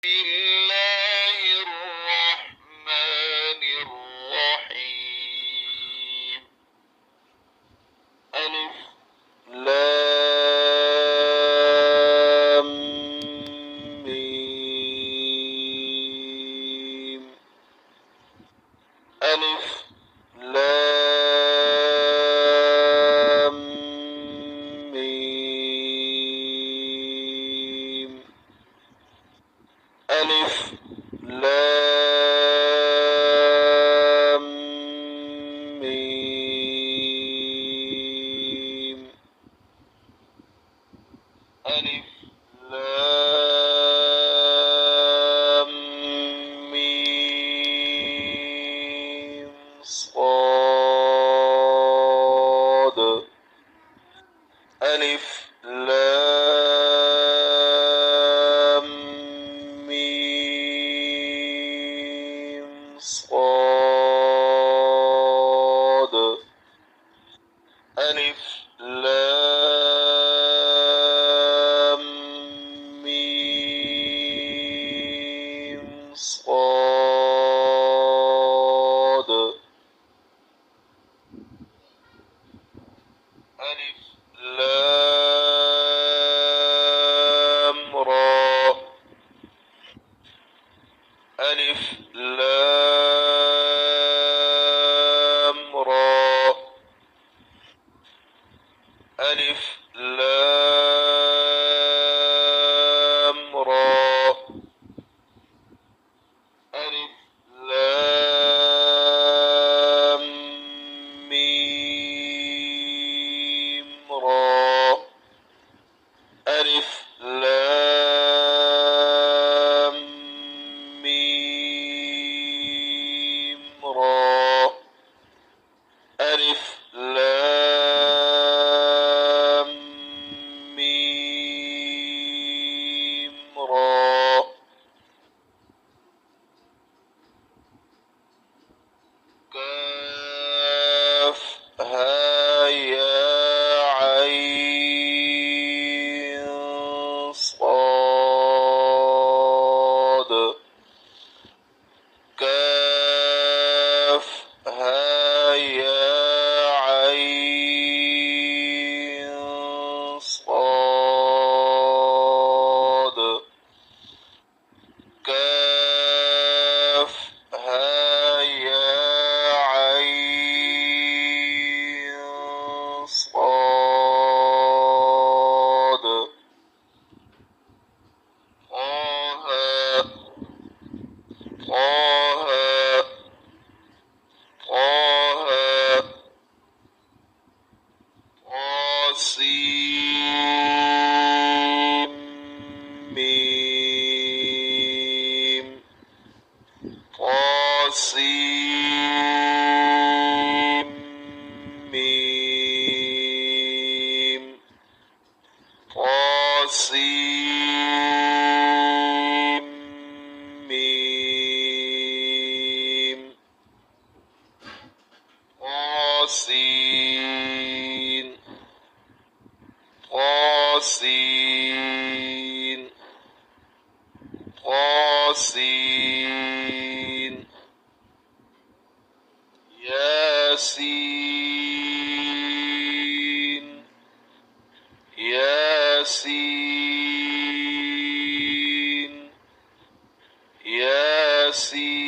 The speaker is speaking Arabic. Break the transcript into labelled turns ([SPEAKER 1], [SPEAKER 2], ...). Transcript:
[SPEAKER 1] الله الرحمن الرحيم. ألف لام ميم. ألف لام ميم. ألف لام ميم. ألف لام ميم صاد. ألف لام ميم صاد. ألف لام ميم صاد. ألف لام را. ألف لام را. ألف لام را. ألف لام ميم را. ألف لام ميم را. ألف لام ميم را. كاف ها يا عين صاد. كاف ها يا عين صاد. كاف ها يا عين صاد. طه طه طه طاسيم ميم. طاسيم ميم. طاسيم ميم. طاسين طاسين طاسين. ياسين ياسين ياسين.